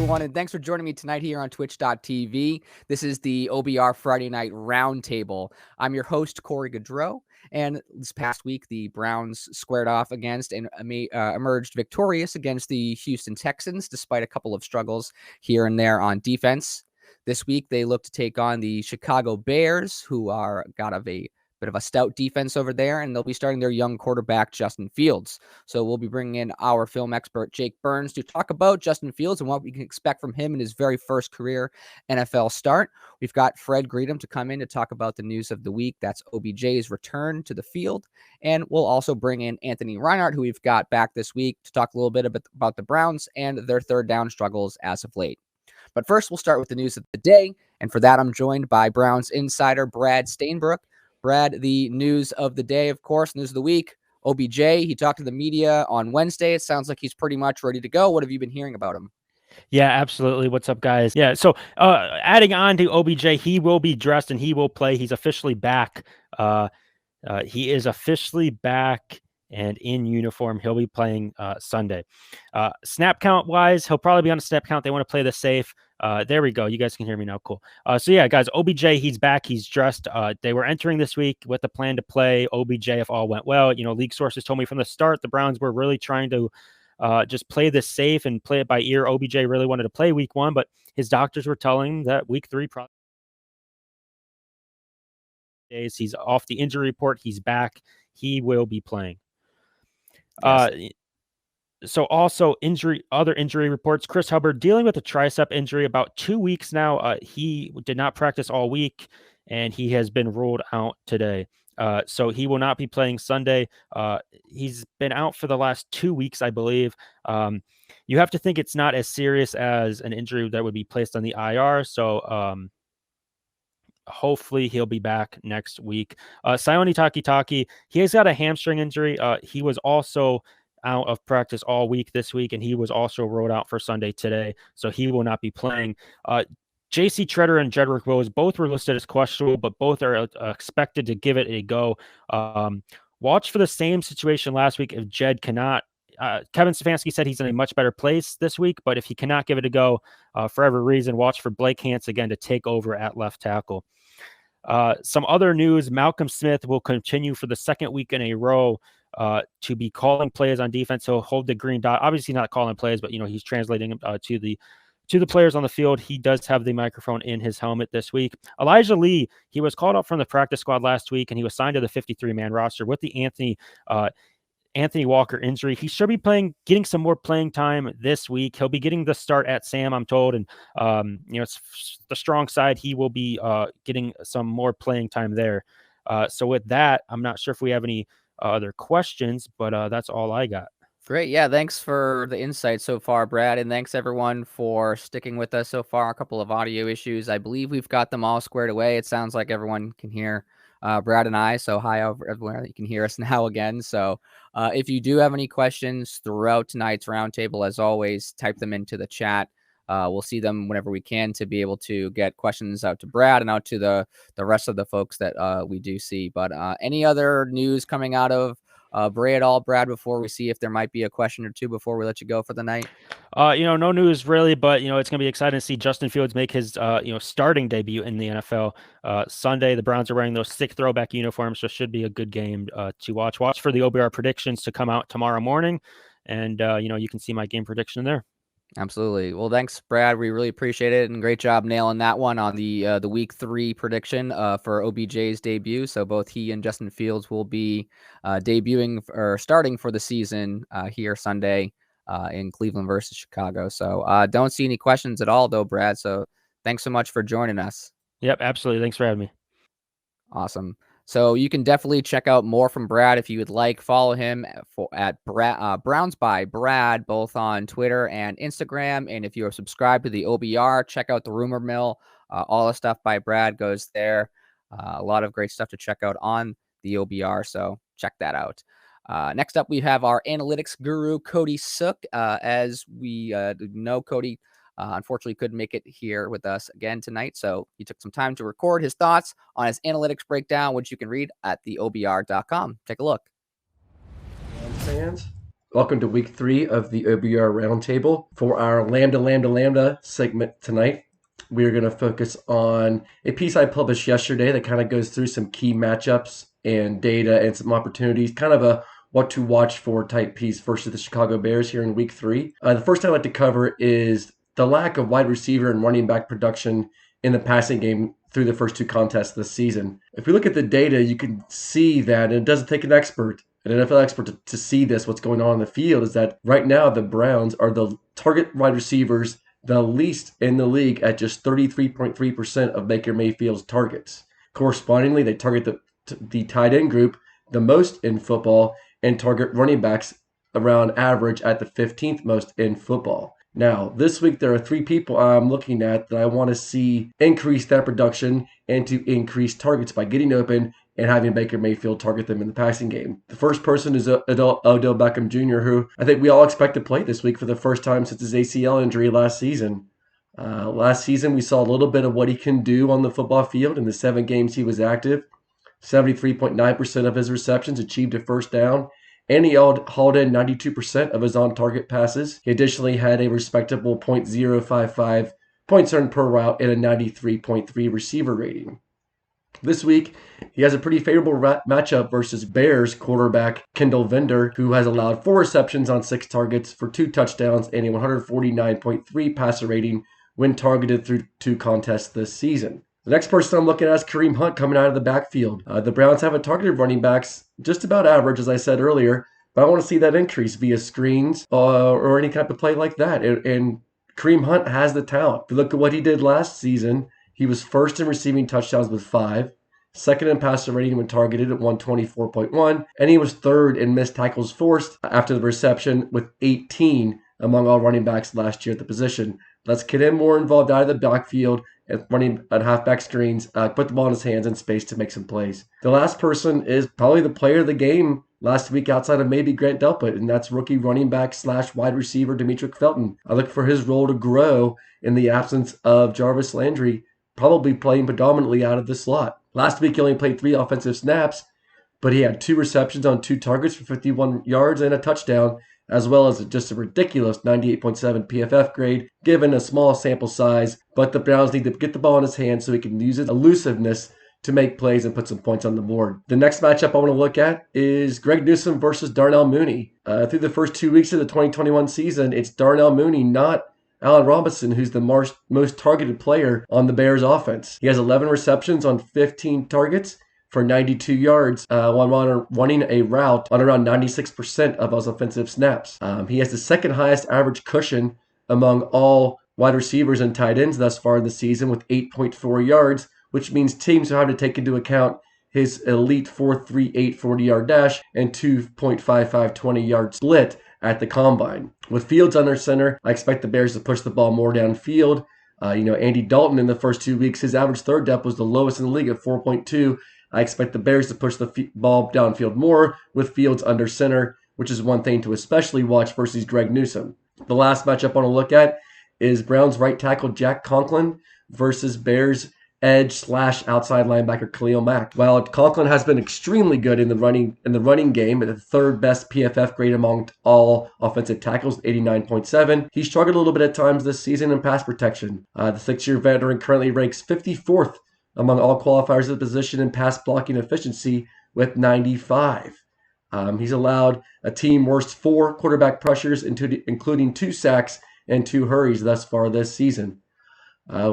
everyone, and thanks for joining me tonight here on Twitch.tv. This is the OBR Friday Night Roundtable. I'm your host, Corey Gaudreau, and this past week, the Browns squared off against and emerged victorious against the Houston Texans, despite a couple of struggles here and there on defense. This week, they look to take on the Chicago Bears, who are got a bit of a stout defense over there, and they'll be starting their young quarterback, Justin Fields. So we'll be bringing in our film expert, Jake Burns, to talk about Justin Fields and what we can expect from him in his very first career NFL start. We've got Fred Greedham to come in to talk about the news of the week. That's OBJ's return to the field. And we'll also bring in Anthony Reinhardt, who we've got back this week, to talk a little bit about the Browns and their third down struggles as of late. But first, we'll start with the news of the day. And for that, I'm joined by Browns insider Brad Stainbrook. Brad, the news of the day, of course, news of the week, OBJ, he talked to the media on Wednesday. It sounds like he's pretty much ready to go. What have you been hearing about him? Yeah, absolutely. What's up, guys? Yeah, so adding on to OBJ, he will be dressed and he will play. He's officially back. He is officially back and in uniform. He'll be playing Sunday. Snap count wise, he'll probably be on a snap count. They want to play this safe. There we go. You guys can hear me now. Cool. So yeah, guys, OBJ, he's back. He's dressed. They were entering this week with the plan to play OBJ if all went well. You know, league sources told me from the start the Browns were really trying to just play this safe and play it by ear. OBJ really wanted to play week 1, but his doctors were telling him that week 3 probably days. He's off the injury report. He's back. He will be playing. Yes. So also other injury reports, Chris Hubbard dealing with a tricep injury about 2 weeks now. He did not practice all week and he has been ruled out today. So he will not be playing Sunday. He's been out for the last 2 weeks, I believe. You have to think it's not as serious as an injury that would be placed on the IR. So hopefully he'll be back next week. Sione Takitaki, he has got a hamstring injury. He was also out of practice all week this week, and he was also ruled out for Sunday today, so he will not be playing. J.C. Treader and Jedrick Wills both were listed as questionable, but both are expected to give it a go. Watch for the same situation last week if Jed cannot. Kevin Stefanski said he's in a much better place this week, but if he cannot give it a go for every reason, watch for Blake Hance again to take over at left tackle. Some other news, Malcolm Smith will continue for the second week in a row to be calling plays on defense. He'll hold the green dot. Obviously not calling plays, but, you know, he's translating to the players on the field. He does have the microphone in his helmet this week. Elijah Lee, he was called up from the practice squad last week, and he was signed to the 53-man roster with the Anthony Walker injury. He should be getting some more playing time this week. He'll be getting the start at Sam, I'm told, and you know, it's the strong side. He will be getting some more playing time there. So with that, I'm not sure if we have any other questions, but that's all I got. Great. Yeah, thanks for the insight so far, Brad, and thanks everyone for sticking with us so far. A couple of audio issues. I believe we've got them all squared away. It sounds like everyone can hear Brad and I, so hi everyone. You can hear us now again. So if you do have any questions throughout tonight's roundtable, as always, type them into the chat. We'll see them whenever we can to be able to get questions out to Brad and out to the rest of the folks that we do see. But any other news coming out of Bray at all, Brad, before we see if there might be a question or two before we let you go for the night? You know, no news really, but, you know, it's going to be exciting to see Justin Fields make his, you know, starting debut in the NFL Sunday. The Browns are wearing those sick throwback uniforms, so it should be a good game to watch. Watch for the OBR predictions to come out tomorrow morning, and, you know, you can see my game prediction there. Absolutely. Well, thanks, Brad. We really appreciate it, and great job nailing that one on the week 3 prediction for OBJ's debut. So both he and Justin Fields will be debuting or starting for the season here Sunday in Cleveland versus Chicago. So don't see any questions at all, though, Brad. So thanks so much for joining us. Yep, absolutely. Thanks for having me. Awesome. So you can definitely check out more from Brad if you would like. Follow him at Browns by Brad, both on Twitter and Instagram. And if you are subscribed to the OBR, check out the Rumor Mill. All the stuff by Brad goes there. A lot of great stuff to check out on the OBR. So check that out. Next up, we have our analytics guru, Cody Sook. As we know, Cody unfortunately couldn't make it here with us again tonight, so he took some time to record his thoughts on his analytics breakdown, which you can read at theobr.com. Take a look. Fans, Welcome to week 3 of the OBR Roundtable. For our Lambda segment tonight, we're going to focus on a piece I published yesterday that kind of goes through some key matchups and data and some opportunities, kind of a what to watch for type piece versus the Chicago Bears here in week 3. The first thing I'd like to cover is the lack of wide receiver and running back production in the passing game through the first 2 contests this season. If we look at the data, you can see that it doesn't take an NFL expert to see this, what's going on in the field, is that right now the Browns are the target wide receivers the least in the league at just 33.3% of Baker Mayfield's targets. Correspondingly, they target the tight end group the most in football and target running backs around average at the 15th most in football. Now, this week there are 3 people I'm looking at that I want to see increase that production and to increase targets by getting open and having Baker Mayfield target them in the passing game. The first person is Odell Beckham Jr., who I think we all expect to play this week for the first time since his ACL injury last season. Last season, we saw a little bit of what he can do on the football field in the 7 games he was active. 73.9% of his receptions achieved a first down, and he hauled in 92% of his on-target passes. He additionally had a respectable .055 points earned per route and a 93.3 receiver rating. This week, he has a pretty favorable matchup versus Bears quarterback Kendall Vendor, who has allowed 4 receptions on 6 targets for 2 touchdowns and a 149.3 passer rating when targeted through 2 contests this season. The next person I'm looking at is Kareem Hunt coming out of the backfield. The Browns haven't targeted running backs just about average, as I said earlier, but I want to see that increase via screens or any type of play like that. And Kareem Hunt has the talent. If you look at what he did last season, he was first in receiving touchdowns with 5, second in passer rating when targeted at 124.1, and he was third in missed tackles forced after the reception with 18 among all running backs last year at the position. Let's get him more involved out of the backfield and running on halfback screens, put the ball in his hands in space to make some plays. The last person is probably the player of the game last week outside of maybe Grant Delpit, and that's rookie running back / wide receiver Demetric Felton. I look for his role to grow in the absence of Jarvis Landry, probably playing predominantly out of the slot. Last week he only played 3 offensive snaps, but he had 2 receptions on 2 targets for 51 yards and a touchdown, as well as just a ridiculous 98.7 PFF grade, given a small sample size. But the Browns need to get the ball in his hands so he can use his elusiveness to make plays and put some points on the board. The next matchup I want to look at is Greg Newsome versus Darnell Mooney. Through the first 2 weeks of the 2021 season, it's Darnell Mooney, not Allen Robinson, who's the most targeted player on the Bears offense. He has 11 receptions on 15 targets for 92 yards while running a route on around 96% of his offensive snaps. He has the second highest average cushion among all wide receivers and tight ends thus far in the season with 8.4 yards, which means teams will have to take into account his elite 4.38 40-yard dash and 2.55 20-yard split at the combine. With Fields under center, I expect the Bears to push the ball more downfield. Andy Dalton in the first 2 weeks, his average third depth was the lowest in the league at 4.2. I expect the Bears to push the ball downfield more with Fields under center, which is one thing to especially watch versus Greg Newsome. The last matchup I want to look at is Browns right tackle Jack Conklin versus Bears edge / outside linebacker Khalil Mack. While Conklin has been extremely good in the running game at the 3rd best PFF grade among all offensive tackles, 89.7, he struggled a little bit at times this season in pass protection. The 6-year veteran currently ranks 54th among all qualifiers of the position in pass blocking efficiency with 95. He's allowed a team worst 4 quarterback pressures, including 2 sacks and 2 hurries thus far this season.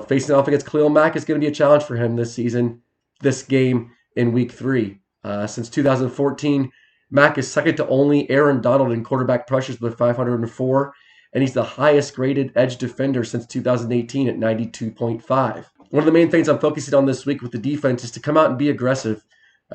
Facing off against Khalil Mack is going to be a challenge for him this game in week 3. Since 2014, Mack is second to only Aaron Donald in quarterback pressures with 504, and he's the highest graded edge defender since 2018 at 92.5. One of the main things I'm focusing on this week with the defense is to come out and be aggressive.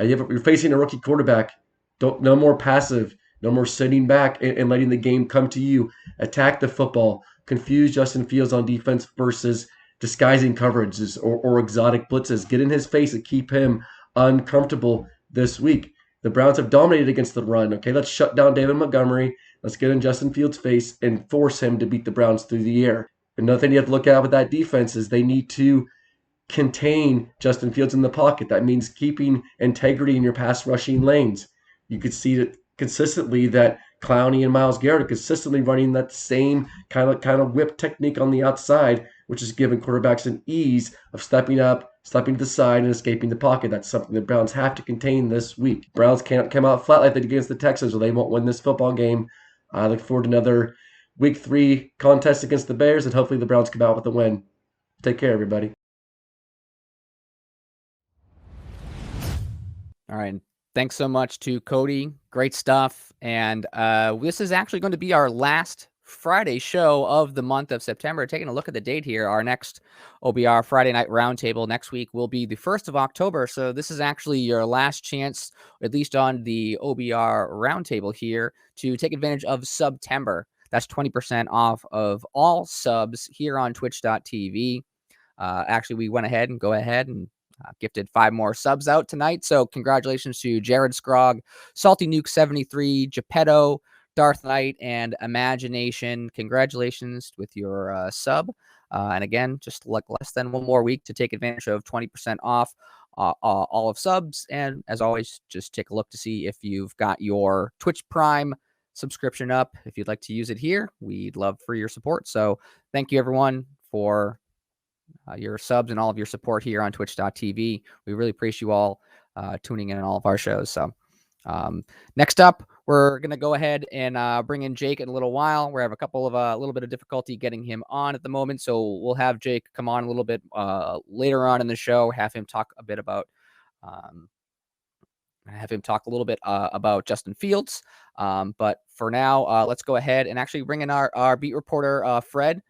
You're facing a rookie quarterback. No more passive, no more sitting back and letting the game come to you. Attack the football. Confuse Justin Fields on defense versus disguising coverages or exotic blitzes. Get in his face and keep him uncomfortable this week. The Browns have dominated against the run. Okay, let's shut down David Montgomery. Let's get in Justin Fields' face and force him to beat the Browns through the air. Another thing you have to look at with that defense is they need to contain Justin Fields in the pocket. That means keeping integrity in your pass rushing lanes. You could see that consistently that Clowney and Myles Garrett are consistently running that same kind of whip technique on the outside, which is giving quarterbacks an ease of stepping up, stepping to the side, and escaping the pocket. That's something the Browns have to contain this week. Browns can't come out flat like they did against the Texans, or they won't win this football game. I look forward to another Week 3 contest against the Bears, and hopefully the Browns come out with a win. Take care, everybody. All right. Thanks so much to Cody. Great stuff. And this is actually going to be our last Friday show of the month of September. Taking a look at the date here, our next OBR Friday Night Roundtable next week will be the 1st of October. So this is actually your last chance, at least on the OBR Roundtable here, to take advantage of September. That's 20% off of all subs here on twitch.tv. Actually, we went ahead and gifted 5 more subs out tonight. So congratulations to Jared Scrogg, Salty Nuke 73, Geppetto, Darth Knight, and Imagination. Congratulations with your sub. And again, just like less than 1 more week to take advantage of 20% off all of subs. And as always, just take a look to see if you've got your Twitch Prime subscription up. If you'd like to use it here, we'd love for your support. So thank you everyone for your subs and all of your support here on twitch.tv. We really appreciate you all tuning in on all of our shows. So next up, we're going to go ahead and bring in Jake in a little while. We have a little bit of difficulty getting him on at the moment. So we'll have Jake come on a little bit later on in the show, have him talk a little bit about Justin Fields. But for now, let's go ahead and actually bring in our beat reporter, Fred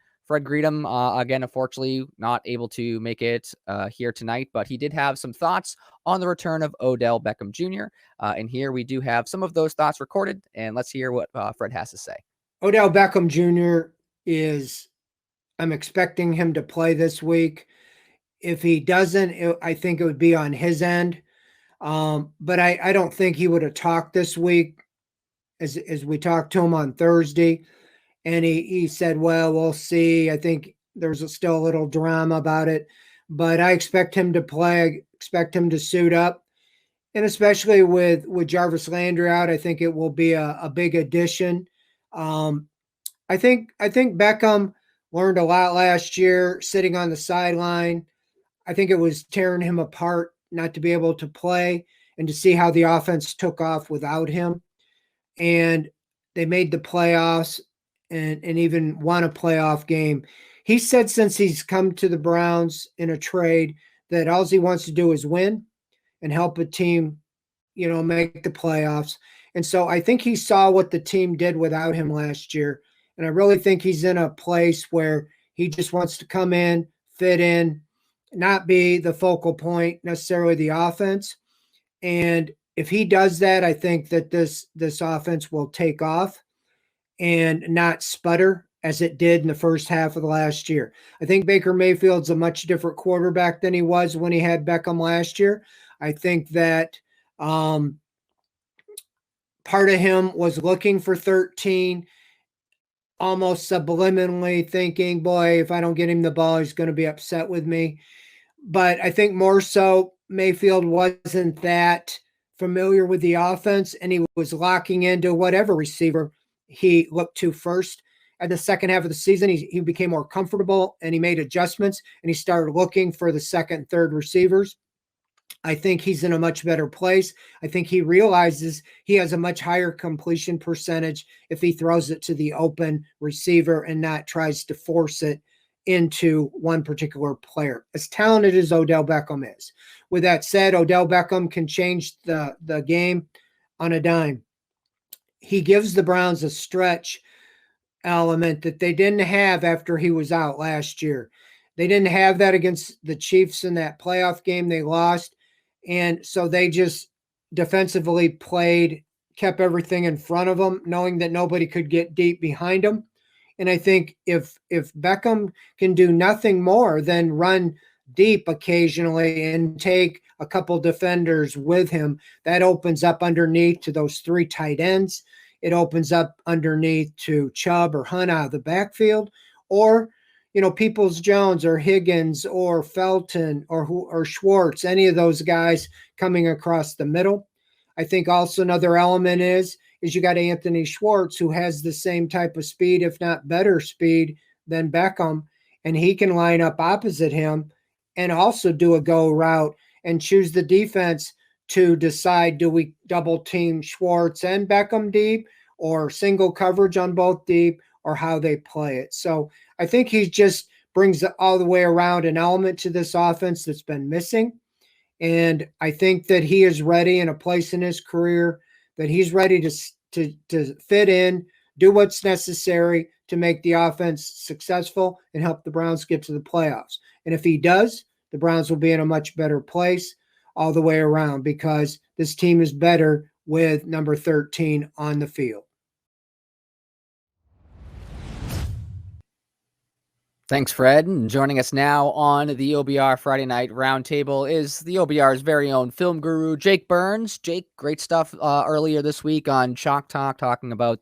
Greedham. Again, unfortunately, not able to make it here tonight, but he did have some thoughts on the return of Odell Beckham Jr. And here we do have some of those thoughts recorded, and let's hear what Fred has to say. Odell Beckham Jr. I'm expecting him to play this week. If he doesn't, I think it would be on his end. But I don't think he would have talked this week as we talked to him on Thursday. And he said, well, we'll see. I think there's still a little drama about it. But I expect him to play. I expect him to suit up. And especially with Jarvis Landry out, I think it will be a big addition. I think Beckham learned a lot last year sitting on the sideline. I think it was tearing him apart not to be able to play and to see how the offense took off without him. And they made the playoffs and even won a playoff game. He said since he's come to the Browns in a trade that all he wants to do is win and help a team, make the playoffs. And so I think he saw what the team did without him last year. And I really think he's in a place where he just wants to come in, fit in, not be the focal point necessarily the offense. And if he does that, I think that this offense will take off and not sputter as it did in the first half of the last year. I think Baker Mayfield's a much different quarterback than he was when he had Beckham last year. I think that part of him was looking for 13, almost subliminally thinking, boy, if I don't get him the ball, he's going to be upset with me. But I think more so Mayfield wasn't that familiar with the offense, and he was locking into whatever receiver he looked to first. At the second half of the season, he became more comfortable, and he made adjustments, and he started looking for the second and third receivers. I think he's in a much better place. I think he realizes he has a much higher completion percentage if he throws it to the open receiver and not tries to force it into one particular player, as talented as Odell Beckham is. With that said, Odell Beckham can change the game on a dime. He gives the Browns a stretch element that they didn't have after he was out last year. They didn't have that against the Chiefs in that playoff game they lost. And so they just defensively played, kept everything in front of them, knowing that nobody could get deep behind them. And I think if Beckham can do nothing more than run deep occasionally and take a couple defenders with him, that opens up underneath to those 3 tight ends. It opens up underneath to Chubb or Hunt out of the backfield, or Peoples-Jones or Higgins or Felton or Schwartz, any of those guys coming across the middle. I think also another element is is you got Anthony Schwartz, who has the same type of speed, if not better speed than Beckham, and he can line up opposite him and also do a go route and choose the defense to decide, do we double team Schwartz and Beckham deep, or single coverage on both deep, or how they play it. So I think he just brings all the way around an element to this offense that's been missing. And I think that he is ready in a place in his career that he's ready to fit in, do what's necessary to make the offense successful and help the Browns get to the playoffs. And if he does, the Browns will be in a much better place all the way around, because this team is better with number 13 on the field. Thanks, Fred. And joining us now on the OBR Friday Night Roundtable is the OBR's very own film guru, Jake Burns. Jake, great stuff earlier this week on Chalk Talk, talking about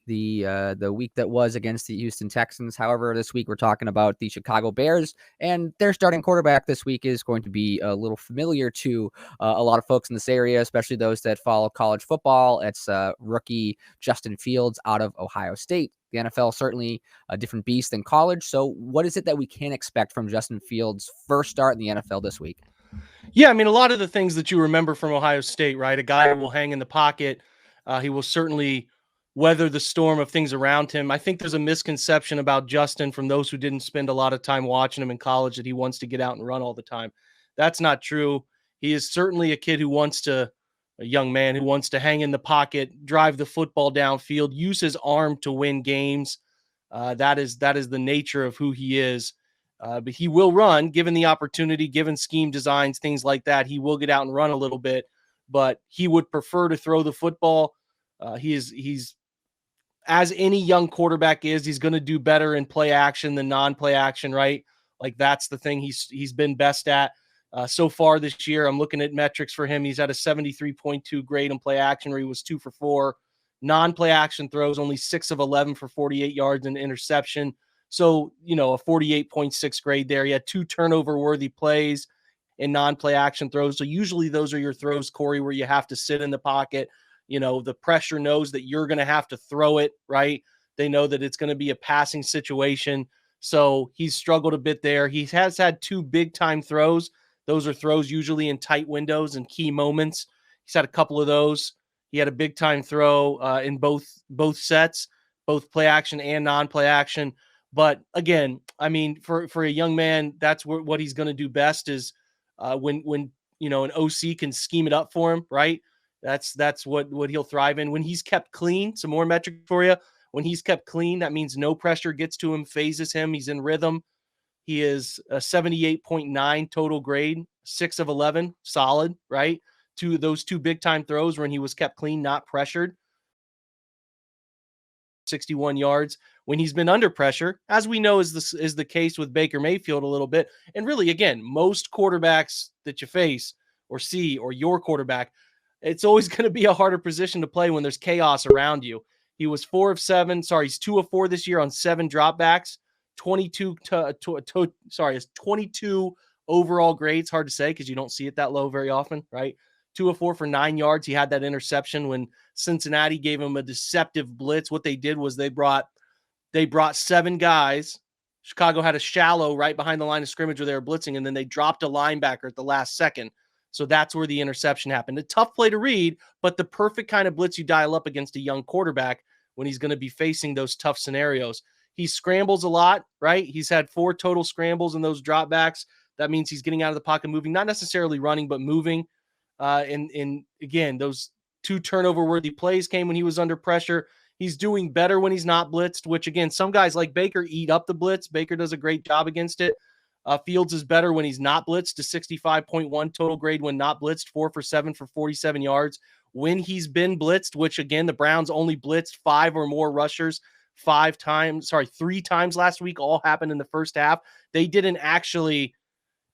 the week that was against the Houston Texans. However, this week we're talking about the Chicago Bears, and their starting quarterback this week is going to be a little familiar to a lot of folks in this area, especially those that follow college football. It's rookie Justin Fields out of Ohio State. The NFL certainly a different beast than college. So what is it that we can expect from Justin Fields' first start in the NFL this week? Yeah, I mean, a lot of the things that you remember from Ohio State, right? A guy who will hang in the pocket. He will certainly weather the storm of things around him. I think there's a misconception about Justin from those who didn't spend a lot of time watching him in college, that he wants to get out and run all the time. That's not true. He is certainly a kid a young man who wants to hang in the pocket, drive the football downfield, use his arm to win games. That is the nature of who he is. But he will run, given the opportunity, given scheme designs, things like that. He will get out and run a little bit, but he would prefer to throw the football. He's as any young quarterback is, he's going to do better in play action than non-play action, right? Like, that's the thing he's been best at. So far this year, I'm looking at metrics for him. He's at a 73.2 grade in play action, where he was 2 for 4. Non-play action throws, only 6 of 11 for 48 yards and interception. So, a 48.6 grade there. He had 2 turnover-worthy plays in non-play action throws. So usually those are your throws, Corey, where you have to sit in the pocket. The pressure knows that you're going to have to throw it, right? They know that it's going to be a passing situation. So he's struggled a bit there. He has had 2 big-time throws. Those are throws usually in tight windows and key moments. He's had a couple of those. He had a big-time throw in both sets, both play action and non-play action. But again, I mean, for a young man, that's what he's going to do best is when an OC can scheme it up for him, right? That's what he'll thrive in. When he's kept clean, some more metric for you. When he's kept clean, that means no pressure gets to him, phases him. He's in rhythm. He is a 78.9 total grade, 6 of 11, solid, right? Those 2 big-time throws when he was kept clean, not pressured. 61 yards. When he's been under pressure, as we know is the case with Baker Mayfield a little bit. And really, again, most quarterbacks that you face or see, or your quarterback, it's always going to be a harder position to play when there's chaos around you. He was 4 of 7. He's 2 of 4 this year on 7 dropbacks. 22 overall grades. Hard to say because you don't see it that low very often, right? 2 of 4 for 9 yards. He had that interception when Cincinnati gave him a deceptive blitz. What they did was they brought 7 guys. Chicago had a shallow right behind the line of scrimmage where they were blitzing, and then they dropped a linebacker at the last second. So that's where the interception happened. A tough play to read, but the perfect kind of blitz you dial up against a young quarterback when he's going to be facing those tough scenarios. He scrambles a lot, right? He's had 4 total scrambles in those dropbacks. That means he's getting out of the pocket, moving, not necessarily running, but moving. And again, those 2 turnover-worthy plays came when he was under pressure. He's doing better when he's not blitzed, which, again, some guys like Baker eat up the blitz. Baker does a great job against it. Fields is better when he's not blitzed, to 65.1 total grade when not blitzed, 4 for 7 for 47 yards. When he's been blitzed, which, again, the Browns only blitzed 5 or more rushers 3 times last week, all happened in the first half. They didn't actually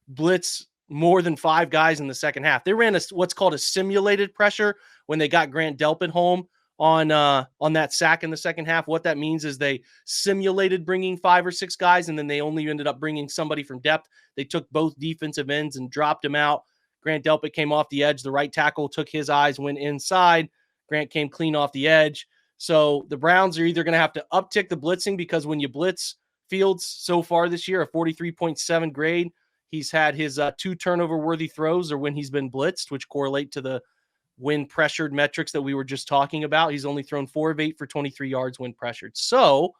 blitz more than 5 guys in the second half. They ran what's called a simulated pressure when they got Grant Delpit home on that sack in the second half. What that means is they simulated bringing 5 or 6 guys, and then they only ended up bringing somebody from depth. They took both defensive ends and dropped him out. Grant Delpit came off the edge. The right tackle took his eyes, went inside, Grant came clean off the edge. So the Browns are either going to have to uptick the blitzing, because when you blitz Fields so far this year, a 43.7 grade, he's had his 2 turnover worthy throws or when he's been blitzed, which correlate to the when pressured metrics that we were just talking about. He's only thrown 4 of 8 for 23 yards when pressured. So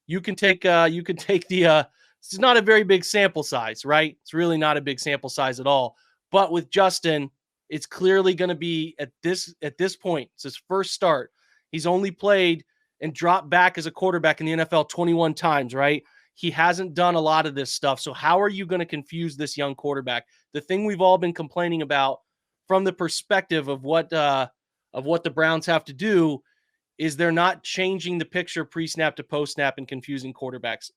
you can take it's not a very big sample size, right? It's really not a big sample size at all. But with Justin, it's clearly going to be at this point. It's his first start. He's only played and dropped back as a quarterback in the NFL 21 times, right? He hasn't done a lot of this stuff. So how are you going to confuse this young quarterback? The thing we've all been complaining about from the perspective of what the Browns have to do is they're not changing the picture pre-snap to post-snap and confusing quarterbacks.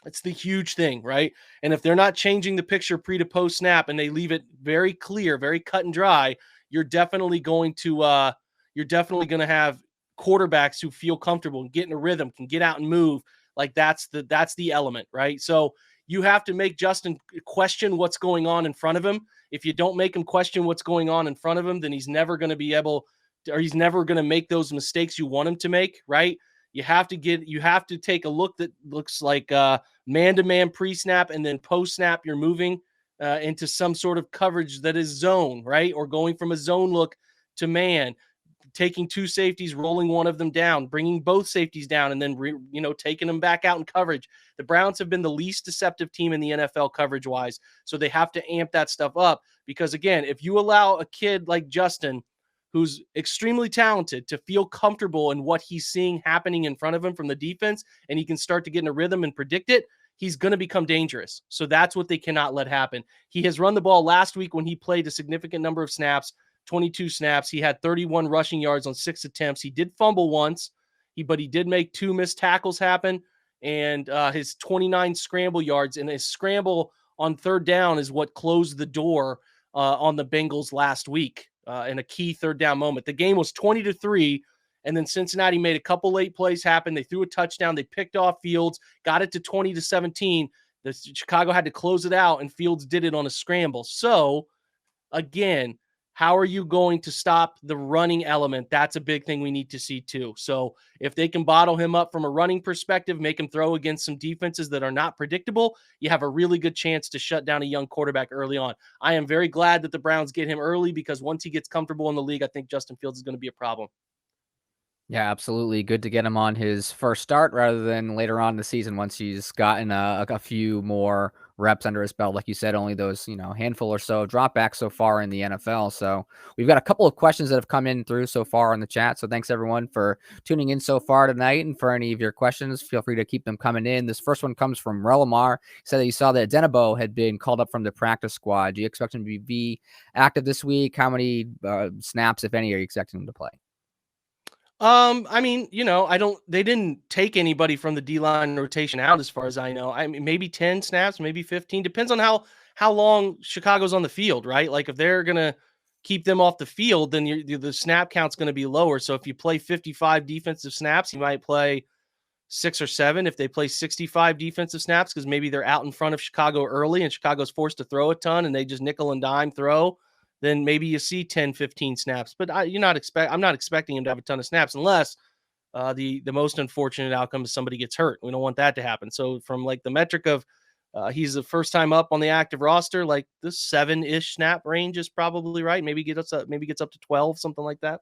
It's the huge thing, right? And if they're not changing the picture pre to post-snap and they leave it very clear, very cut and dry, you're definitely going to have quarterbacks who feel comfortable and get in a rhythm, can get out and move. Like that's the element, right? So you have to make Justin question what's going on in front of him. If you don't make him question what's going on in front of him, then he's never going to be able, or he's never going to make those mistakes you want him to make, right? You have to take a look that looks like man-to-man pre-snap, and then post-snap you're moving into some sort of coverage that is zone, right? Or going from a zone look to man, taking 2 safeties, rolling one of them down, bringing both safeties down, and then taking them back out in coverage. The Browns have been the least deceptive team in the NFL coverage-wise, so they have to amp that stuff up, because again, if you allow a kid like Justin, who's extremely talented, to feel comfortable in what he's seeing happening in front of him from the defense, and he can start to get in a rhythm and predict it, he's going to become dangerous. So that's what they cannot let happen. He has run the ball last week when he played a significant number of snaps, 22 snaps. He had 31 rushing yards on 6 attempts. He did fumble once, but he did make 2 missed tackles happen, and his 29 scramble yards, and his scramble on 3rd down is what closed the door on the Bengals last week. In a key 3rd down moment. The game was 20-3, and then Cincinnati made a couple late plays happen. They threw a touchdown. They picked off Fields, got it to 20-17. Chicago had to close it out, and Fields did it on a scramble. So, again, how are you going to stop the running element? That's a big thing we need to see too. So if they can bottle him up from a running perspective, make him throw against some defenses that are not predictable, you have a really good chance to shut down a young quarterback early on. I am very glad that the Browns get him early, because once he gets comfortable in the league, I think Justin Fields is going to be a problem. Yeah, absolutely. Good to get him on his first start rather than later on in the season once he's gotten a few more reps under his belt. Like you said, only those, handful or so dropbacks so far in the NFL. So we've got a couple of questions that have come in through so far in the chat. So thanks everyone for tuning in so far tonight. And for any of your questions, feel free to keep them coming in. This first one comes from Relamar. He said that he saw that Denebo had been called up from the practice squad. Do you expect him to be active this week? How many snaps, if any, are you expecting him to play? They didn't take anybody from the D-line rotation out as far as I know. I mean, maybe 10 snaps, maybe 15, depends on how long Chicago's on the field, right? Like if they're going to keep them off the field, then the snap count's going to be lower. So if you play 55 defensive snaps, you might play 6 or 7. If they play 65 defensive snaps, because maybe they're out in front of Chicago early and Chicago's forced to throw a ton and they just nickel and dime throw, then maybe you see 10, 15 snaps. But I'm not expecting him to have a ton of snaps unless the most unfortunate outcome is somebody gets hurt. We don't want that to happen. So from like the metric of he's the first time up on the active roster, like this 7-ish snap range is probably right. Maybe gets up to 12, something like that.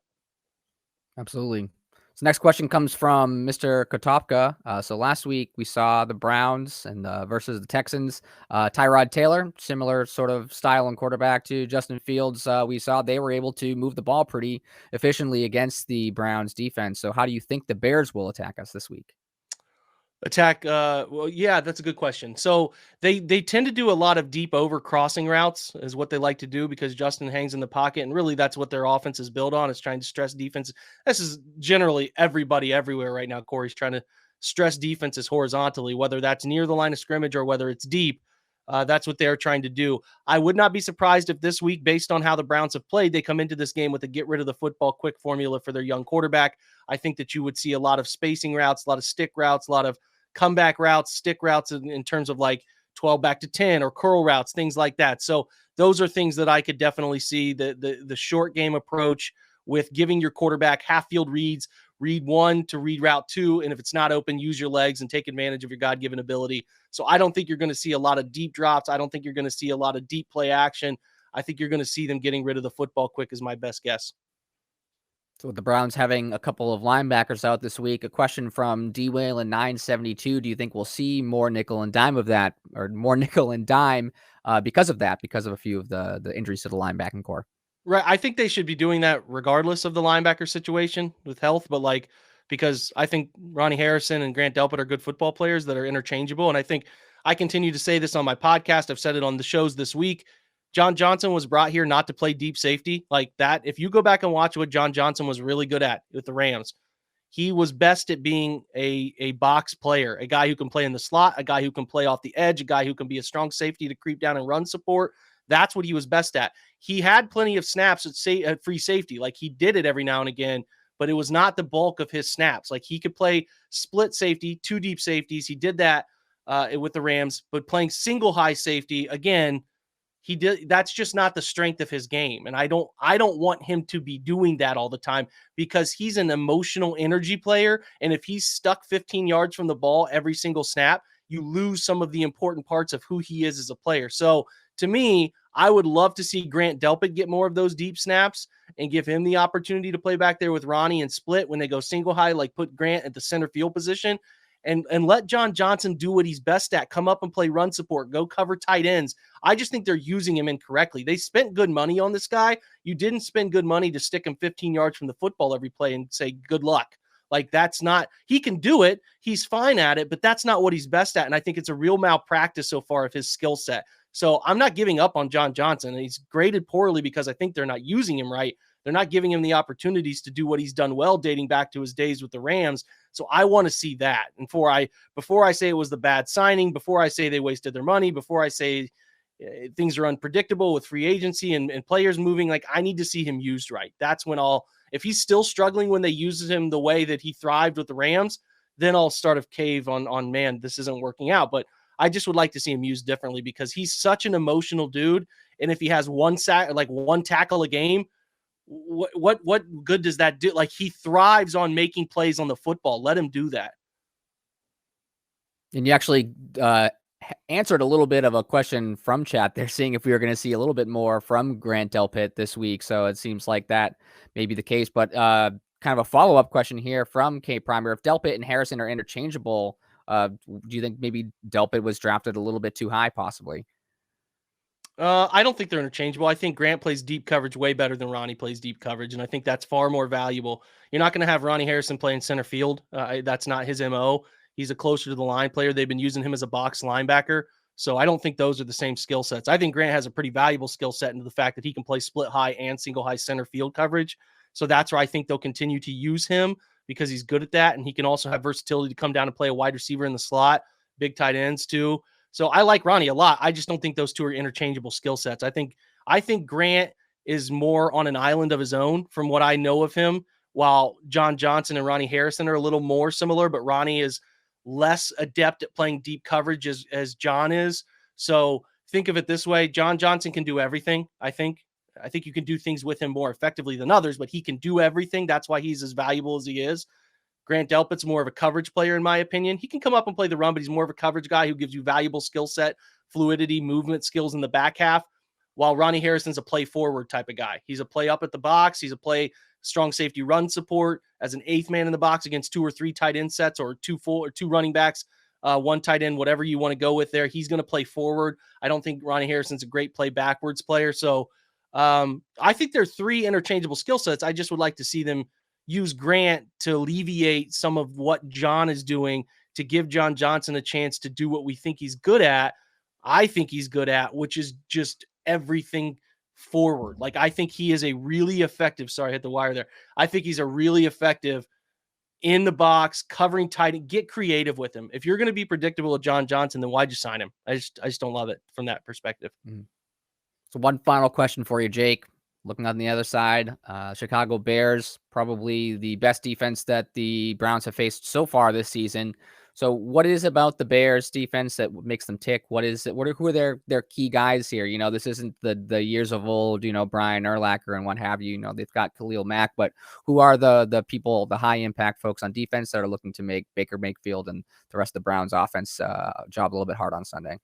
Absolutely. So next question comes from Mr. Kotopka. So last week we saw the Browns and versus the Texans. Tyrod Taylor, similar sort of style and quarterback to Justin Fields. We saw they were able to move the ball pretty efficiently against the Browns defense. So how do you think the Bears will attack us this week? Well, yeah, that's a good question. So they tend to do a lot of deep over crossing routes is what they like to do, because Justin hangs in the pocket, and really that's what their offense is built on, is trying to stress defense. This is generally everybody everywhere right now. Corey's trying to stress defenses horizontally, whether that's near the line of scrimmage or whether it's deep. That's what they're trying to do. I would not be surprised if this week, based on how the Browns have played, they come into this game with a get rid of the football quick formula for their young quarterback. I think that you would see a lot of spacing routes, a lot of stick routes, a lot of comeback routes, stick routes in terms of like 12 back to 10 or curl routes, things like that. So those are things that I could definitely see. The short game approach with giving your quarterback half field reads, read 1 to read route 2. And if it's not open, use your legs and take advantage of your God-given ability. So I don't think you're going to see a lot of deep drops. I don't think you're going to see a lot of deep play action. I think you're going to see them getting rid of the football quick is my best guess. So with the Browns having a couple of linebackers out this week, a question from D Whalen 972. Do you think we'll see more nickel and dime of that, or more nickel and dime because of that, because of a few of the injuries to the linebacking core? Right. I think they should be doing that regardless of the linebacker situation with health, but because I think Ronnie Harrison and Grant Delpit are good football players that are interchangeable. And I think I continue to say this on my podcast. I've said it on the shows this week. John Johnson was brought here not to play deep safety like that. If you go back and watch what John Johnson was really good at with the Rams, he was best at being a box player, a guy who can play in the slot, a guy who can play off the edge, a guy who can be a strong safety to creep down and run support. That's what he was best at. He had plenty of snaps at free safety. Like, he did it every now and again, but it was not the bulk of his snaps. Like, he could play split safety, 2 deep safeties. He did that with the Rams, but playing single high safety, again, he did. That's just not the strength of his game. And I don't want him to be doing that all the time, because he's an emotional energy player. And if he's stuck 15 yards from the ball every single snap, you lose some of the important parts of who he is as a player. So to me, I would love to see Grant Delpit get more of those deep snaps and give him the opportunity to play back there with Ronnie and split when they go single high, like put Grant at the center field position and let John Johnson do what he's best at, come up and play run support, go cover tight ends. I just think they're using him incorrectly. They spent good money on this guy. You didn't spend good money to stick him 15 yards from the football every play and say, good luck. Like, that's not, he can do it. He's fine at it, but that's not what he's best at. And I think it's a real malpractice so far of his skill set. So I'm not giving up on John Johnson. And he's graded poorly because I think they're not using him right. They're not giving him the opportunities to do what he's done well, dating back to his days with the Rams. So I want to see that. And before I say it was the bad signing, before I say they wasted their money, before I say things are unpredictable with free agency and players moving, like, I need to see him used right. That's when if he's still struggling when they use him the way that he thrived with the Rams, then I'll start to cave on, man, this isn't working out. But I just would like to see him used differently, because he's such an emotional dude. And if he has one tackle a game, what good does that do? Like, he thrives on making plays on the football. Let him do that. And you actually answered a little bit of a question from chat. They're seeing if we were going to see a little bit more from Grant Delpit this week. So it seems like that may be the case. But kind of a follow-up question here from K Primer. If Delpit and Harrison are interchangeable, do you think maybe Delpit was drafted a little bit too high, possibly? I don't think they're interchangeable. I think Grant plays deep coverage way better than Ronnie plays deep coverage, and I think that's far more valuable. You're not going to have Ronnie Harrison playing center field. That's not his MO. He's a closer to the line player. They've been using him as a box linebacker, so I don't think those are the same skill sets. I think Grant has a pretty valuable skill set into the fact that he can play split high and single high center field coverage. So that's where I think they'll continue to use him, because he's good at that, and he can also have versatility to come down and play a wide receiver in the slot, big tight ends too. So I like Ronnie a lot. I just don't think those two are interchangeable skill sets. I think Grant is more on an island of his own from what I know of him, while John Johnson and Ronnie Harrison are a little more similar, but Ronnie is less adept at playing deep coverage as John is. So think of it this way. John Johnson can do everything. I think you can do things with him more effectively than others, but he can do everything. That's why he's as valuable as he is. Grant Delpit's more of a coverage player, in my opinion. He can come up and play the run, but he's more of a coverage guy who gives you valuable skill set, fluidity, movement skills in the back half, while Ronnie Harrison's a play forward type of guy. He's a play up at the box. He's a play strong safety run support as an 8th man in the box against 2 or 3 tight end sets, or 2 running backs, 1 tight end, whatever you want to go with there. He's going to play forward. I don't think Ronnie Harrison's a great play backwards player. So I think they're 3 interchangeable skill sets. I just would like to see them use Grant to alleviate some of what John is doing, to give John Johnson a chance to do what we think he's good at. I think he's good at, which is just everything forward. Like, I think he is a really effective, sorry, I hit the wire there. I think he's a really effective in the box, covering tight end. Get creative with him. If you're going to be predictable with John Johnson, then why'd you sign him? I just don't love it from that perspective. So one final question for you, Jake. Looking on the other side, Chicago Bears, probably the best defense that the Browns have faced so far this season. So what is about the Bears defense that makes them tick? Who are their key guys here? You know, this isn't the years of old, you know, Brian Urlacher and what have you. You know, they've got Khalil Mack, but who are the people, the high impact folks on defense that are looking to make Baker Mayfield and the rest of the Browns offense job a little bit hard on Sunday?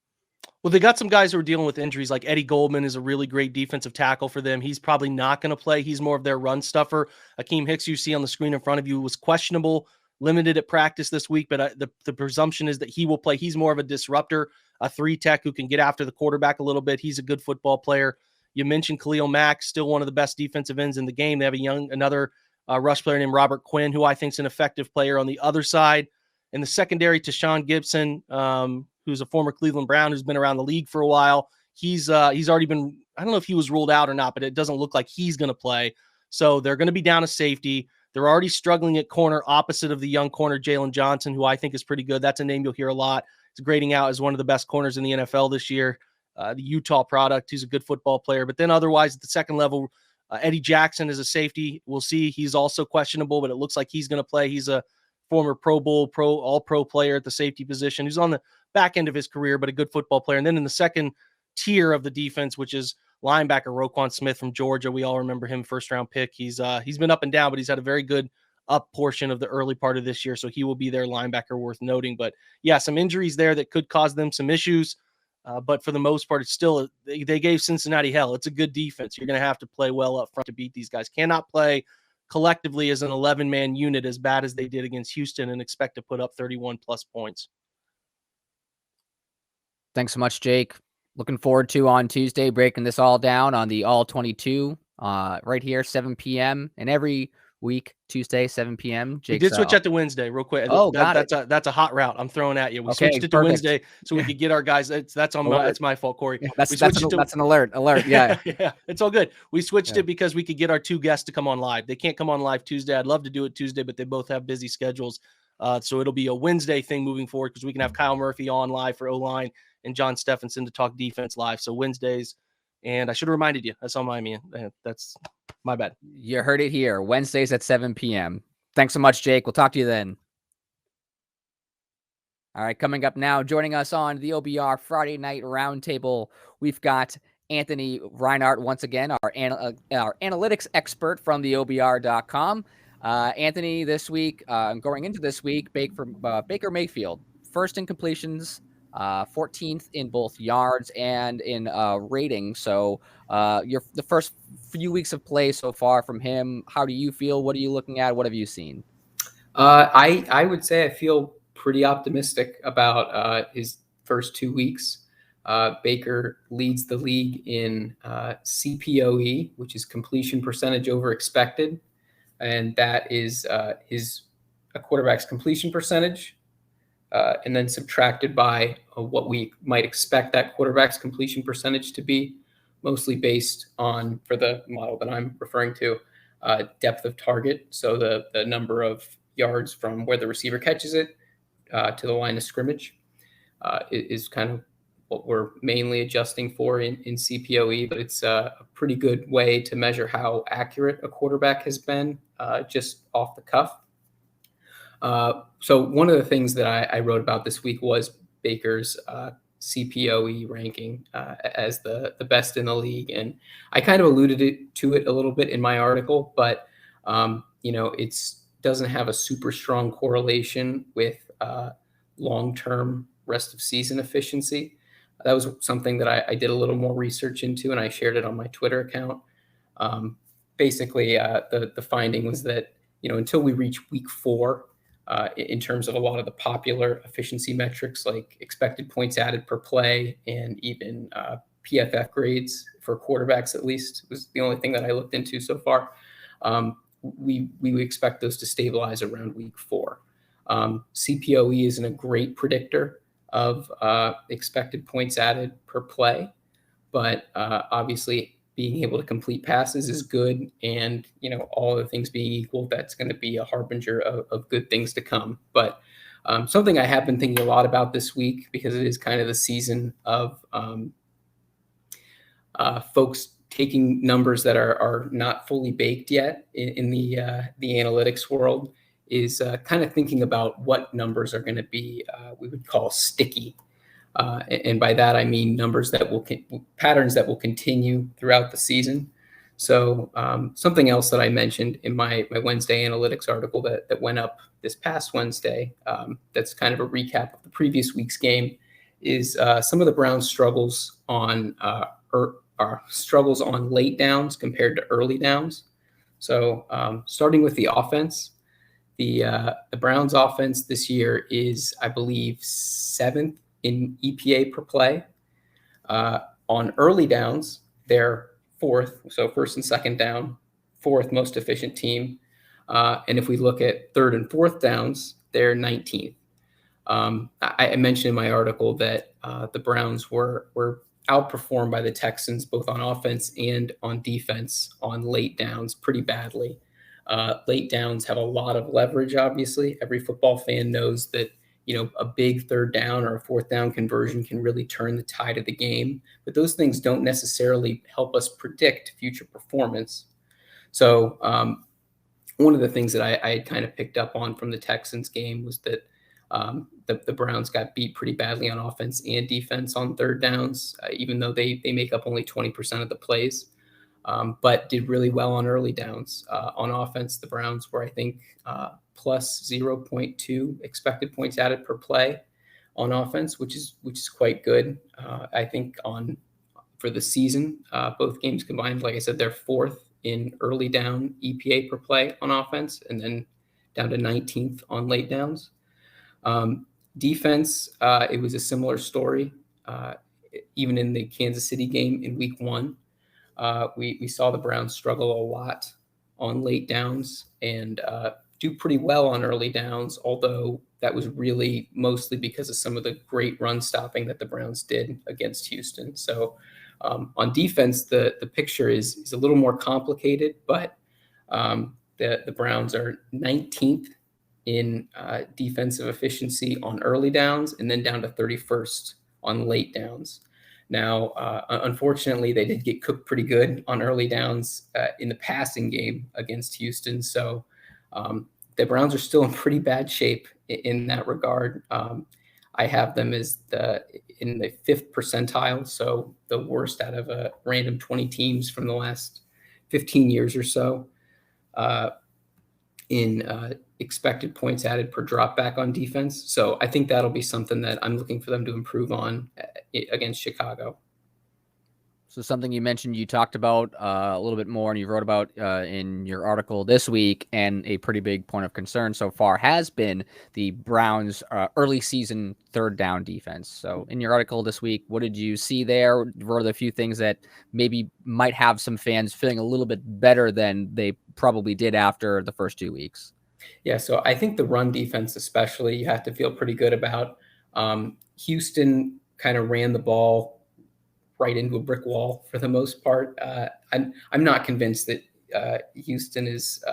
Well, they got some guys who are dealing with injuries, like Eddie Goldman is a really great defensive tackle for them. He's probably not going to play. He's more of their run stuffer. Akeem Hicks, you see on the screen in front of you, was questionable, limited at practice this week, but the presumption is that he will play. He's more of a disruptor, a 3-tech who can get after the quarterback a little bit. He's a good football player. You mentioned Khalil Mack, still one of the best defensive ends in the game. They have another rush player named Robert Quinn, who I think is an effective player on the other side. In the secondary, Tashawn Gibson, who's a former Cleveland Brown, who's been around the league for a while. He's already been, I don't know if he was ruled out or not, but it doesn't look like he's going to play. So they're going to be down a safety. They're already struggling at corner opposite of the young corner, Jalen Johnson, who I think is pretty good. That's a name you'll hear a lot. He's grading out as one of the best corners in the NFL this year. The Utah product. He's a good football player. But then otherwise at the second level, Eddie Jackson is a safety. We'll see. He's also questionable, but it looks like he's going to play. He's a former Pro Bowl, all-pro player at the safety position. He's on the back end of his career, but a good football player. And then in the second tier of the defense, which is linebacker Roquan Smith from Georgia. We all remember him, first-round pick. He's been up and down, but he's had a very good up portion of the early part of this year, so he will be their linebacker worth noting. But, yeah, some injuries there that could cause them some issues. But for the most part, it's still they gave Cincinnati hell. It's a good defense. You're going to have to play well up front to beat these guys. Cannot play collectively as an 11-man unit as bad as they did against Houston and expect to put up 31-plus points. Thanks so much, Jake. Looking forward to on Tuesday breaking this all down on the All 22 right here, 7 p.m. and every week, Tuesday, 7 p.m. We did switch that to Wednesday real quick. Oh, that's a hot route I'm throwing at you. We switched it to Wednesday so we could get our guys. That's my fault, Corey. Yeah, that's an alert. Yeah. Yeah, it's all good. We switched it because we could get our two guests to come on live. They can't come on live Tuesday. I'd love to do it Tuesday, but they both have busy schedules. So it'll be a Wednesday thing moving forward because we can have Kyle Murphy on live for O-line and John Stephenson to talk defense live. So Wednesdays. And I should have reminded you. That's on my man. That's my bad. You heard it here. Wednesdays at 7 p.m. Thanks so much, Jake. We'll talk to you then. All right, coming up now, joining us on the OBR Friday Night Roundtable, we've got Anthony Reinhardt once again, our analytics expert from the OBR.com. Anthony, this week, going into this week, Baker Mayfield, first in completions, 14th in both yards and in rating. So the first few weeks of play so far from him, how do you feel? What are you looking at? What have you seen? I would say I feel pretty optimistic about his first 2 weeks. Baker leads the league in CPOE, which is completion percentage over expected. And that is a quarterback's completion percentage, and then subtracted by what we might expect that quarterback's completion percentage to be, mostly based on, for the model that I'm referring to, depth of target. So the number of yards from where the receiver catches it to the line of scrimmage is kind of what we're mainly adjusting for in CPOE, but it's a pretty good way to measure how accurate a quarterback has been just off the cuff. So one of the things that I wrote about this week was Baker's CPOE ranking as the best in the league. And I kind of alluded to it a little bit in my article, but it doesn't have a super strong correlation with long-term rest of season efficiency. That was something that I did a little more research into, and I shared it on my Twitter account. Basically, the finding was that, until we reach week 4, in terms of a lot of the popular efficiency metrics like expected points added per play and even PFF grades for quarterbacks, at least, was the only thing that I looked into so far. We expect those to stabilize around week 4. CPOE isn't a great predictor of expected points added per play, but obviously being able to complete passes is good. And, all the things being equal, that's going to be a harbinger of good things to come. But something I have been thinking a lot about this week, because it is kind of the season of folks taking numbers that are not fully baked yet in the analytics world, is kind of thinking about what numbers are going to be, we would call sticky. And by that, I mean numbers that patterns that will continue throughout the season. So something else that I mentioned in my Wednesday analytics article that went up this past Wednesday, that's kind of a recap of the previous week's game, is some of the Browns' struggles on late downs compared to early downs. So starting with the offense, the Browns' offense this year is, I believe, 7th in EPA per play. On early downs, they're 4th, so first and second down, 4th most efficient team. And if we look at 3rd and 4th downs, they're 19th. I mentioned in my article that the Browns were outperformed by the Texans both on offense and on defense on late downs pretty badly. Late downs have a lot of leverage, obviously. Every football fan knows that, a big 3rd down or a 4th down conversion can really turn the tide of the game. But those things don't necessarily help us predict future performance. So one of the things that I had kind of picked up on from the Texans game was that the Browns got beat pretty badly on offense and defense on 3rd downs, even though they make up only 20% of the plays, but did really well on early downs. On offense, the Browns were, I think, plus 0.2 expected points added per play on offense, which is quite good. I think for the season, both games combined, like I said, they're 4th in early down EPA per play on offense, and then down to 19th on late downs. Defense, it was a similar story. Even in the Kansas City game in week 1, we saw the Browns struggle a lot on late downs and do pretty well on early downs, although that was really mostly because of some of the great run stopping that the Browns did against Houston. So on defense, the picture is a little more complicated, but the Browns are 19th in defensive efficiency on early downs, and then down to 31st on late downs. Now, unfortunately, they did get cooked pretty good on early downs in the passing game against Houston. So the Browns are still in pretty bad shape in that regard. I have them as in the 5th percentile, so the worst out of a random 20 teams from the last 15 years or so in expected points added per drop back on defense. So I think that'll be something that I'm looking for them to improve on against Chicago. So something you mentioned, you talked about a little bit more, and you wrote about in your article this week, and a pretty big point of concern so far has been the Browns' early season 3rd down defense. So in your article this week, what did you see there? Were there a few things that maybe might have some fans feeling a little bit better than they probably did after the first 2 weeks? Yeah, so I think the run defense especially, you have to feel pretty good about. Houston kind of ran the ball right into a brick wall for the most part. I'm not convinced that Houston is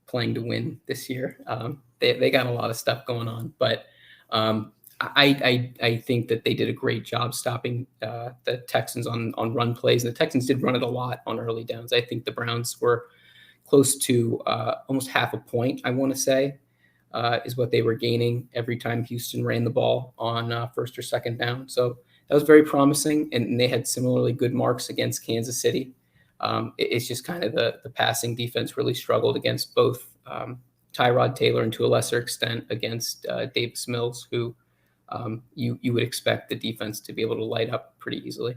playing to win this year. They got a lot of stuff going on, but I think that they did a great job stopping the Texans on run plays. And the Texans did run it a lot on early downs. I think the Browns were close to almost half a point, I want to say, is what they were gaining every time Houston ran the ball on 1st or 2nd down. So that was very promising, and they had similarly good marks against Kansas City. It's just kind of the passing defense really struggled against both Tyrod Taylor and to a lesser extent against Davis Mills, who you would expect the defense to be able to light up pretty easily.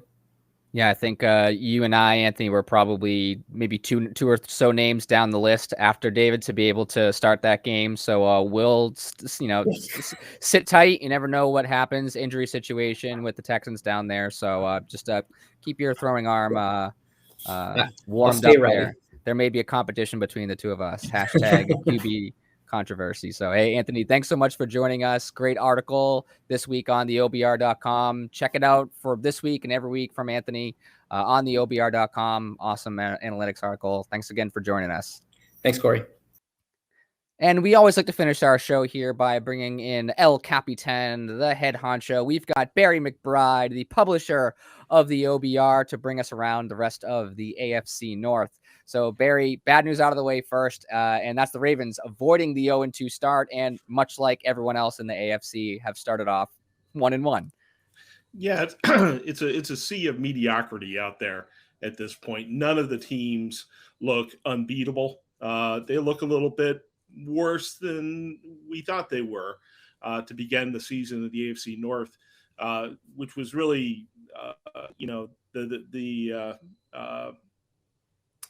Yeah, I think you and I, Anthony, were probably maybe two or so names down the list after David to be able to start that game. So we'll, sit tight. You never know what happens. Injury situation with the Texans down there. So just keep your throwing arm warmed up there. There may be a competition between the two of us. Hashtag QB controversy. So, hey, Anthony, thanks so much for joining us. Great article this week on the OBR.com. Check it out for this week and every week from Anthony on the OBR.com. Awesome analytics article. Thanks again for joining us. Thanks, Corey. And we always like to finish our show here by bringing in El Capitan, the head honcho. We've got Barry McBride, the publisher of the OBR, to bring us around the rest of the AFC North. So, Barry, bad news out of the way first, and that's the Ravens avoiding the 0-2 start, and much like everyone else in the AFC, have started off 1-1. Yeah, it's a sea of mediocrity out there at this point. None of the teams look unbeatable. They look a little bit worse than we thought they were to begin the season of the AFC North, which was really,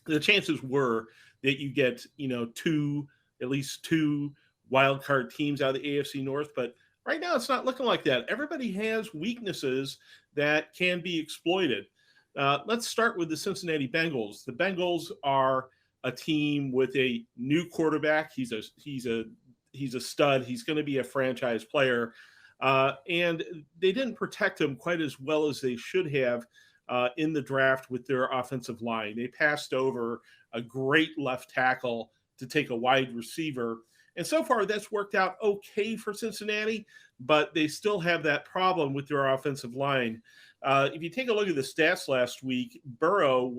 the chances were that you get, at least two wild card teams out of the AFC North, but right now it's not looking like that. Everybody has weaknesses that can be exploited. Let's start with the Cincinnati Bengals. The Bengals are a team with a new quarterback. He's a stud. He's going to be a franchise player. And they didn't protect him quite as well as they should have in the draft with their offensive line. They passed over a great left tackle to take a wide receiver. And so far, that's worked out okay for Cincinnati, but they still have that problem with their offensive line. If you take a look at the stats last week, Joe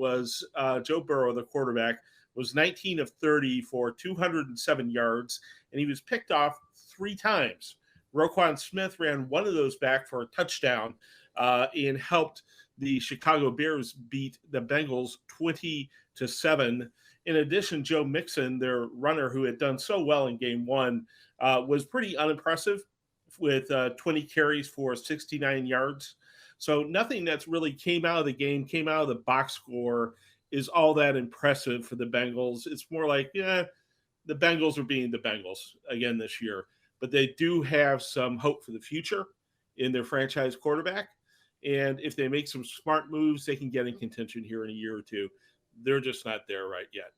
Burrow, the quarterback, was 19 of 30 for 207 yards, and he was picked off 3 times. Roquan Smith ran one of those back for a touchdown and helped the Chicago Bears beat the Bengals 20-7. In addition, Joe Mixon, their runner who had done so well in game 1, was pretty unimpressive with 20 carries for 69 yards. So nothing that's really came out of the box score is all that impressive for the Bengals. It's more like, the Bengals are being the Bengals again this year. But they do have some hope for the future in their franchise quarterback. And if they make some smart moves, they can get in contention here in a year or two. They're just not there right yet.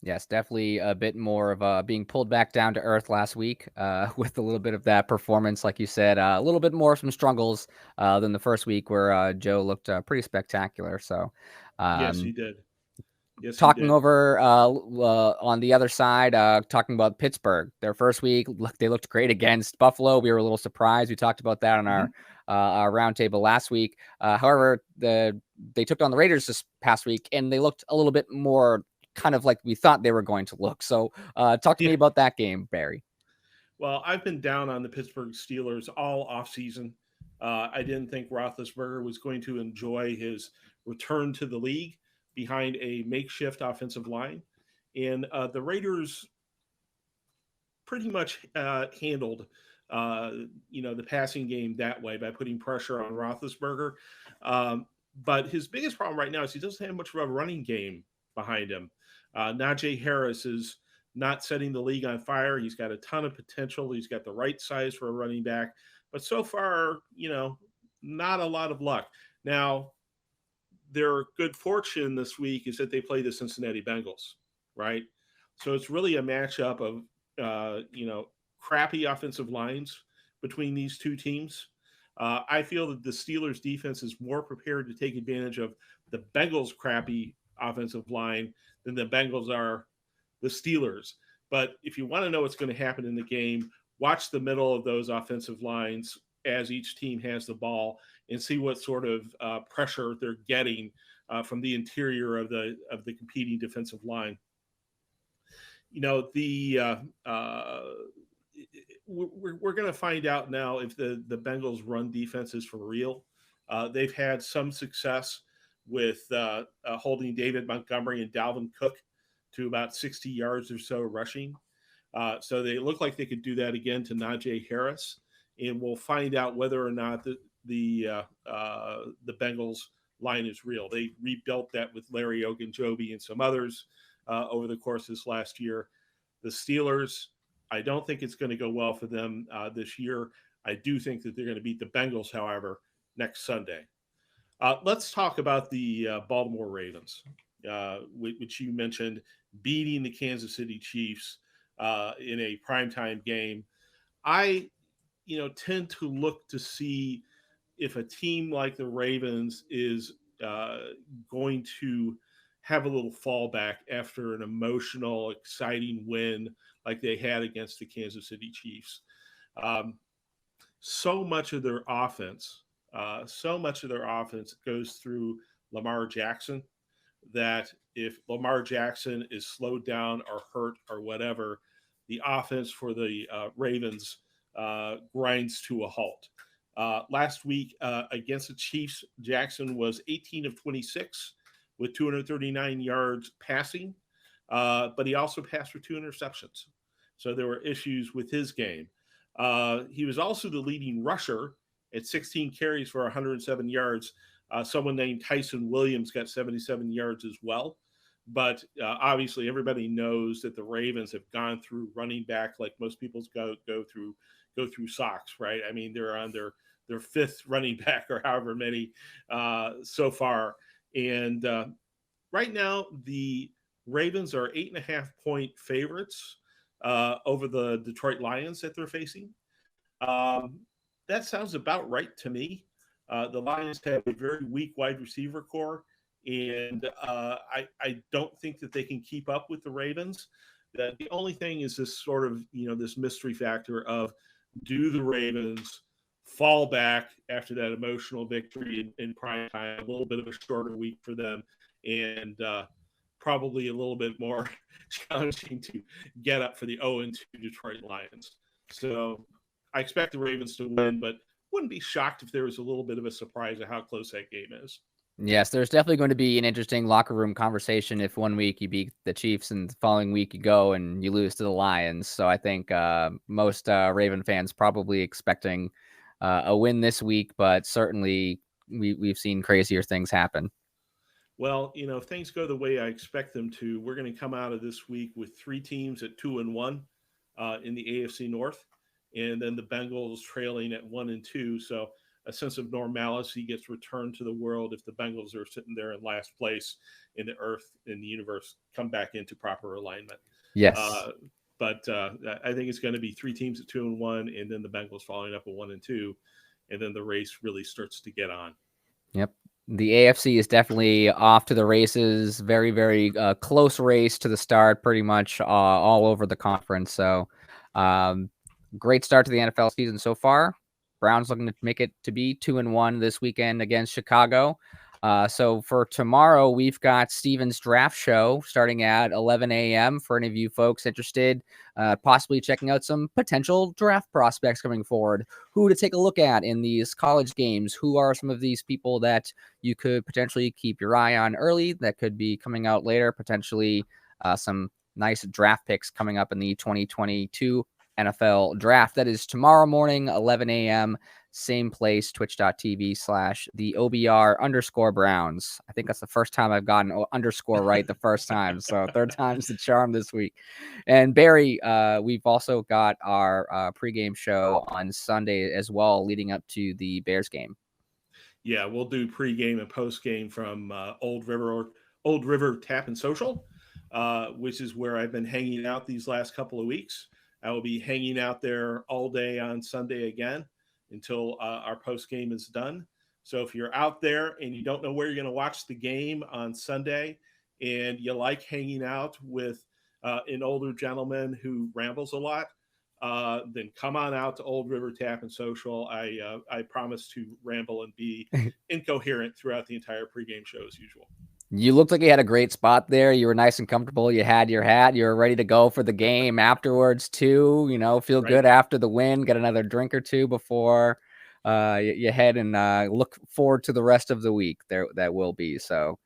Yes, definitely a bit more of being pulled back down to earth last week with a little bit of that performance, like you said, a little bit more some struggles than the first week where Joe looked pretty spectacular. So, yes, he did. Talking over on the other side, talking about Pittsburgh, their first week, they looked great against Buffalo. We were a little surprised. We talked about that on our roundtable last week. However, they took on the Raiders this past week, and they looked a little bit more kind of like we thought they were going to look. So talk to me about that game, Barry. Well, I've been down on the Pittsburgh Steelers all offseason. I didn't think Roethlisberger was going to enjoy his return to the league behind a makeshift offensive line. And the Raiders pretty much handled, the passing game that way by putting pressure on Roethlisberger. But his biggest problem right now is he doesn't have much of a running game behind him. Najee Harris is not setting the league on fire. He's got a ton of potential. He's got the right size for a running back. But so far, not a lot of luck. Now, their good fortune this week is that they play the Cincinnati Bengals, right? So it's really a matchup of, crappy offensive lines between these two teams. I feel that the Steelers defense is more prepared to take advantage of the Bengals' crappy offensive line than the Bengals are the Steelers. But if you want to know what's going to happen in the game, watch the middle of those offensive lines as each team has the ball and see what sort of pressure they're getting from the interior of the competing defensive line. We're going to find out now if the Bengals run defense is for real. They've had some success with holding David Montgomery and Dalvin Cook to about 60 yards or so rushing. So they look like they could do that again to Najee Harris. And we'll find out whether or not the Bengals line is real. They rebuilt that with Larry Ogunjobi and some others over the course of this last year. The Steelers, I don't think it's going to go well for them this year. I do think that they're going to beat the Bengals, however, next Sunday. Let's talk about the Baltimore Ravens, which you mentioned, beating the Kansas City Chiefs in a primetime game. I tend to look to see if a team like the Ravens is going to have a little fallback after an emotional, exciting win like they had against the Kansas City Chiefs. So much of their offense goes through Lamar Jackson, that if Lamar Jackson is slowed down or hurt or whatever, the offense for the Ravens grinds to a halt. Last week against the Chiefs, Jackson was 18 of 26 with 239 yards passing, but he also passed for 2 interceptions. So there were issues with his game. He was also the leading rusher at 16 carries for 107 yards. Someone named Tyson Williams got 77 yards as well. But obviously, everybody knows that the Ravens have gone through running back like most people go through socks, right? I mean, they're on their fifth running back or however many so far. And right now, the Ravens are 8.5-point favorites over the Detroit Lions that they're facing. That sounds about right to me. The Lions have a very weak wide receiver core, and I don't think that they can keep up with the Ravens. The only thing is this sort of, this mystery factor of, do the Ravens fall back after that emotional victory in prime time, a little bit of a shorter week for them, and probably a little bit more challenging to get up for the 0-2 Detroit Lions. So I expect the Ravens to win, but wouldn't be shocked if there was a little bit of a surprise at how close that game is. Yes, there's definitely going to be an interesting locker room conversation if one week you beat the Chiefs and the following week you go and you lose to the Lions. So I think most Raven fans probably expecting a win this week, but certainly we've seen crazier things happen. Well, if things go the way I expect them to, we're going to come out of this week with 3 teams at 2-1 in the AFC North, and then the Bengals trailing at 1-2. So a sense of normalcy gets returned to the world if the Bengals are sitting there in last place, and the earth and the universe come back into proper alignment. Yes. But I think it's going to be 3 teams at 2-1, and then the Bengals following up at 1-2, and then the race really starts to get on. Yep. The AFC is definitely off to the races. Very, very close race to the start, pretty much all over the conference. So great start to the NFL season so far. Browns looking to make it to be 2-1 this weekend against Chicago. So for tomorrow, we've got Steven's draft show starting at 11 a.m. for any of you folks interested, possibly checking out some potential draft prospects coming forward, who to take a look at in these college games. Who are some of these people that you could potentially keep your eye on early that could be coming out later, potentially some nice draft picks coming up in the 2022 NFL draft. That is tomorrow morning, 11 a.m. Same place, twitch.tv/the OBR_Browns. I think that's the first time I've gotten underscore right the first time. So third time's the charm this week. And Barry, we've also got our pregame show on Sunday as well, leading up to the Bears game. Yeah, we'll do pregame and postgame from Old River Tap and Social, which is where I've been hanging out these last couple of weeks. I will be hanging out there all day on Sunday again until our post game is done. So if you're out there and you don't know where you're going to watch the game on Sunday, and you like hanging out with an older gentleman who rambles a lot, then come on out to Old River Tap and Social. I promise to ramble and be incoherent throughout the entire pregame show as usual. You looked like you had a great spot there. You were nice and comfortable. You had your hat. You were ready to go for the game afterwards too. Feel good after the win. Get another drink or two before you head and look forward to the rest of the week. That will be so.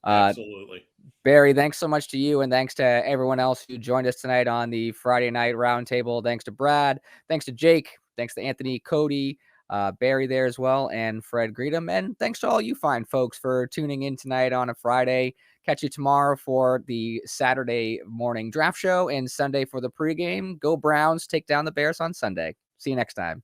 Absolutely. Barry, thanks so much to you, and thanks to everyone else who joined us tonight on the Friday night roundtable. Thanks to Brad. Thanks to Jake. Thanks to Anthony, Cody, Barry there as well, and Fred Greedham. And thanks to all you fine folks for tuning in tonight on a Friday. Catch you tomorrow for the Saturday morning draft show and Sunday for the pregame. Go Browns, take down the Bears on Sunday. See you next time.